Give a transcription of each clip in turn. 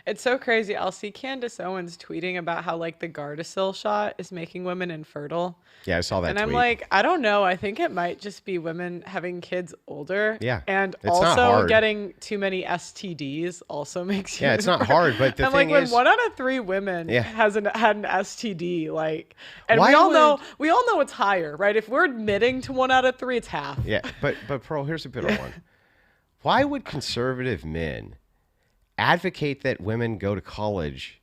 It's so crazy. I'll see Candace Owens tweeting about how like the Gardasil shot is making women infertile. Yeah, I saw that And I'm tweet. like, I don't know. I think it might just be women having kids older. Yeah, And it's not also hard. getting too many STDs also makes you Yeah, it's not infertile. hard, but the And like thing when is, 1 out of 3 women yeah, hasn't had an STD, like, and why would we all know it's higher, right? If we're admitting to 1 out of 3, it's half. yeah, but Pearl, here's a better one. Why would conservative men advocate that women go to college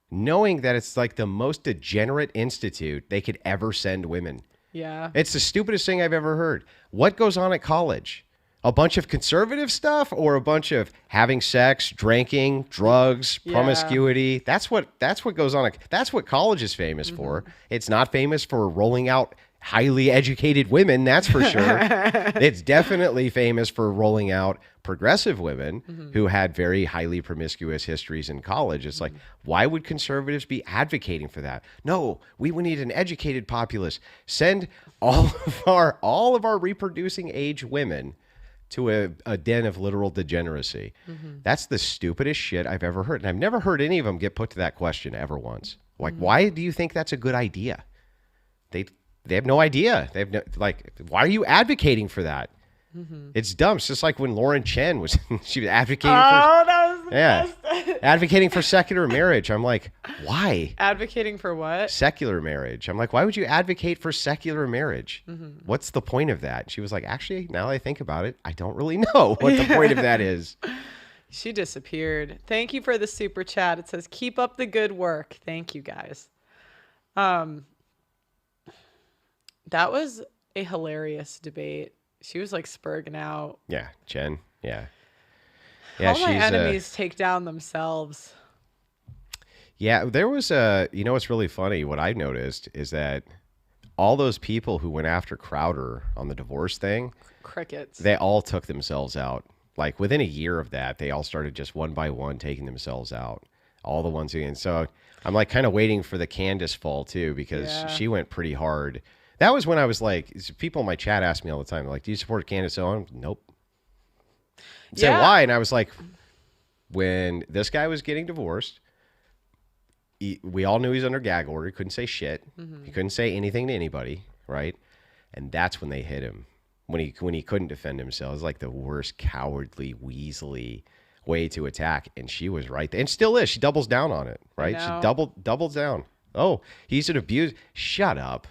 knowing that it's like the most degenerate institute they could ever send women? Yeah. It's the stupidest thing I've ever heard. What goes on at college? A bunch of conservative stuff or a bunch of having sex, drinking, drugs, Yeah. promiscuity? That's what goes on. That's what college is famous for. It's not famous for rolling out highly educated women, that's for sure. It's definitely famous for rolling out progressive women who had very highly promiscuous histories in college. It's like, why would conservatives be advocating for that? No, we need an educated populace. Send all of our reproducing age women to a den of literal degeneracy. That's the stupidest shit I've ever heard. And I've never heard any of them get put to that question ever once. Like, why do you think that's a good idea? They have no idea. They have no, like, why are you advocating for that? It's dumb. It's just like when Lauren Chen was, she was advocating Oh, that was the best. advocating for secular marriage. I'm like, why? Advocating for what? Secular marriage. I'm like, why would you advocate for secular marriage? What's the point of that? She was like, actually, now that I think about it, I don't really know what the point of that is. She disappeared. Thank you for the super chat. It says, keep up the good work. Thank you, guys. That was a hilarious debate. She was like spurging out. Yeah, Chen. Yeah. All my enemies take down themselves. Yeah, there was a, you know, what's really funny, what I noticed is that all those people who went after Crowder on the divorce thing, Crickets. they all took themselves out. Like within a year of that, they all started just one by one taking themselves out. All the ones who, and so I'm like kind of waiting for the Candace fall too, because she went pretty hard. That was when I was like, people in my chat ask me all the time, like, do you support Candace Owens? Nope. Say why? And I was like, when this guy was getting divorced, we all knew he's under gag order. He couldn't say shit. He couldn't say anything to anybody, right? And that's when they hit him. When he couldn't defend himself. It was like the worst cowardly, weaselly way to attack. And she was right there. And still is. She doubles down on it, right? She doubles down. Oh, he's an abuser. Shut up.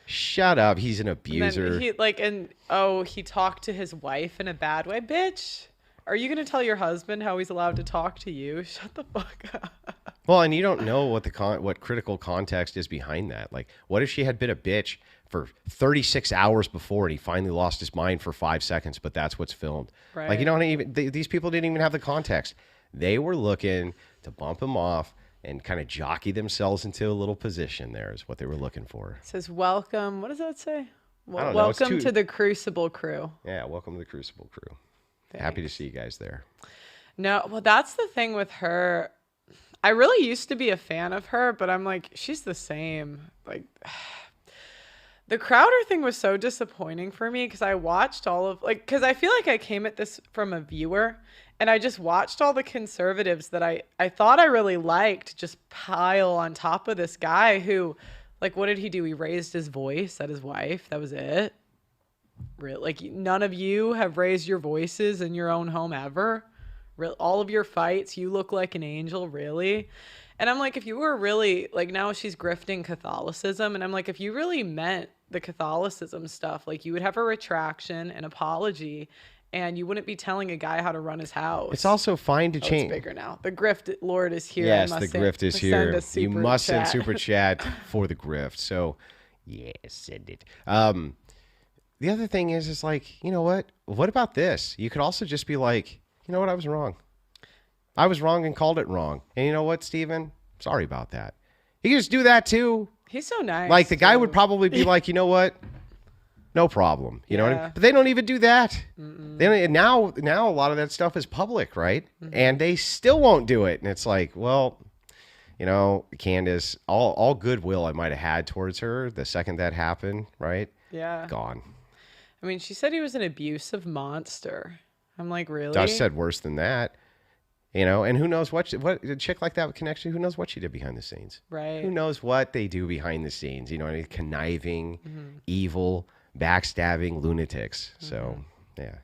Shut up. He's an abuser. He talked to his wife in a bad way. Bitch, are you going to tell your husband how he's allowed to talk to you? Shut the fuck up. Well, and you don't know what what critical context is behind that. Like, what if she had been a bitch for 36 hours before and he finally lost his mind for 5 seconds, but that's what's filmed. Right. Like, you don't even, these people didn't even have the context. They were looking to bump him off and kind of jockey themselves into a little position there is what they were looking for. It says, welcome. What does that say? Welcome to the Crucible crew. Yeah, welcome to the Crucible crew. Thanks. Happy to see you guys there. No, well, that's the thing with her. I really used to be a fan of her, but I'm like, she's the same. Like, the Crowder thing was so disappointing for me because I watched all of, like, because I feel like I came at this from a viewer and I just watched all the conservatives that I thought I really liked just pile on top of this guy who, like, what did he do? He raised his voice at his wife. That was it. Really? Like, none of you have raised your voices in your own home ever? All of your fights, you look like an angel, really? And I'm like, if you were really, like, now she's grifting Catholicism, and I'm like, if you really meant the Catholicism stuff, like, you would have a retraction, an apology, and you wouldn't be telling a guy how to run his house. It's also fine to change. It's bigger now. The grift Lord is here. Yes, the grift is here. You must send super chat for the grift. So, yes, send it. The other thing is like, you know what? What about this? You could also just be like, you know what? I was wrong. I was wrong and called it wrong. And you know what, Steven? Sorry about that. He can just do that too. He's so nice. Like the guy would probably be like, you know what? No problem. You know what I mean? But they don't even do that. They now a lot of that stuff is public, right? And they still won't do it. And it's like, well, you know, Candace, all goodwill I might have had towards her the second that happened, right? Yeah. Gone. I mean, she said he was an abusive monster. I'm like, really? Josh said worse than that. And who knows what a chick like that with connection, who knows what she did behind the scenes. Right. Who knows what they do behind the scenes, conniving, evil, backstabbing lunatics. So, yeah.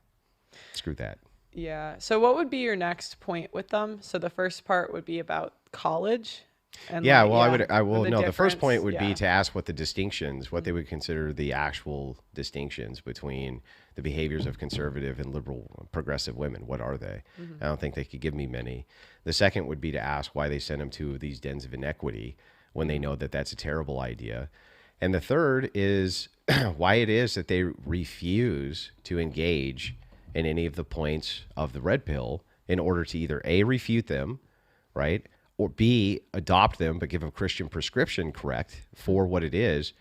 Screw that. Yeah. So what would be your next point with them? So the first part would be about college. And yeah, like, well, I will no, the first point would yeah. be to ask what the distinctions, what they would consider the actual distinctions between the behaviors of conservative and liberal progressive women. What are they? I don't think they could give me many. The second would be to ask why they send them to these dens of inequity when they know that that's a terrible idea. And the third is why it is that they refuse to engage in any of the points of the red pill in order to either A, refute them, right? Or B, adopt them, but give a Christian prescription correct for what it is,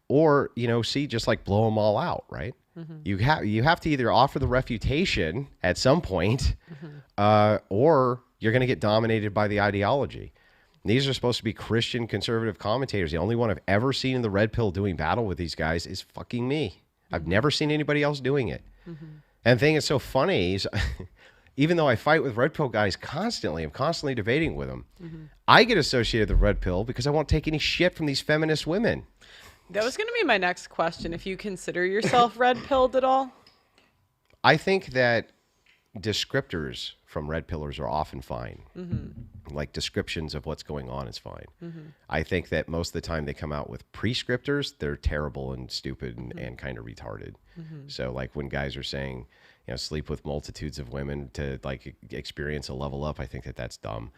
or, C, just like blow them all out, right? You have to either offer the refutation at some point, or you're going to get dominated by the ideology. And these are supposed to be Christian conservative commentators. The only one I've ever seen in the red pill doing battle with these guys is fucking me. I've never seen anybody else doing it. And the thing that's so funny is, even though I fight with red pill guys constantly, I'm constantly debating with them. I get associated with the red pill because I won't take any shit from these feminist women. That was going to be my next question. If you consider yourself red pilled at all? I think that descriptors from red pillars are often fine. Like descriptions of what's going on is fine. I think that most of the time they come out with prescriptors, they're terrible and stupid and kind of retarded. So like when guys are saying, sleep with multitudes of women to like experience a level up, I think that that's dumb.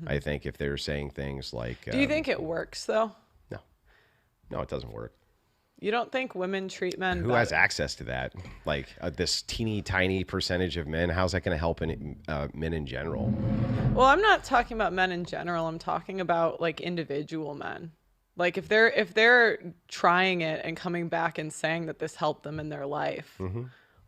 I think if they're saying things like... Do you think it works though? No, it doesn't work. You don't think women treat men Who has access to that? Like this teeny tiny percentage of men, how's that going to help men in general? Well, I'm not talking about men in general. I'm talking about like individual men. Like if they're trying it and coming back and saying that this helped them in their life,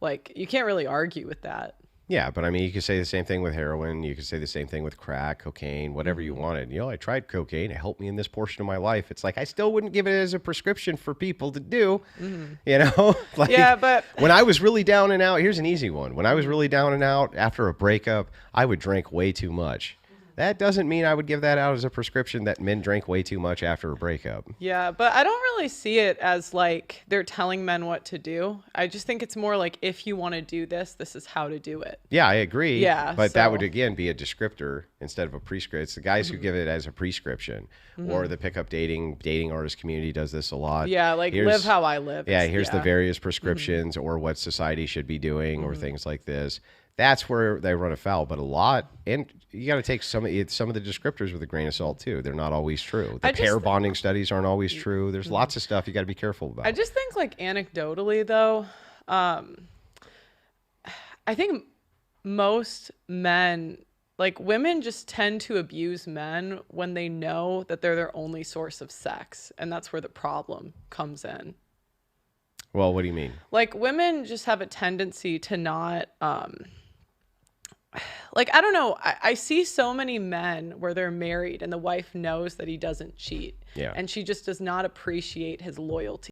like you can't really argue with that. Yeah, but I mean, you could say the same thing with heroin. You could say the same thing with crack, cocaine, whatever you wanted. I tried cocaine. It helped me in this portion of my life. It's like I still wouldn't give it as a prescription for people to do. Like, yeah, but when I was really down and out, here's an easy one. When I was really down and out after a breakup, I would drink way too much. That doesn't mean I would give that out as a prescription that men drink way too much after a breakup. Yeah, but I don't really see it as like they're telling men what to do. I just think it's more like if you want to do this, this is how to do it. Yeah, I agree. Yeah, but that would, again, be a descriptor instead of a prescription. It's the guys who give it as a prescription. Or the pickup dating artist community does this a lot. Yeah, like live how I live. Yeah, here's the various prescriptions or what society should be doing or things like this. That's where they run afoul, but a lot, and you got to take some of the descriptors with a grain of salt too. They're not always true. The pair bonding studies aren't always true. There's lots of stuff you got to be careful about. I just think, like anecdotally, though, I think most men, like women, just tend to abuse men when they know that they're their only source of sex, and that's where the problem comes in. Well, what do you mean? Like women just have a tendency to not. Like, I don't know. I see so many men where they're married and the wife knows that he doesn't cheat. Yeah. And she just does not appreciate his loyalty.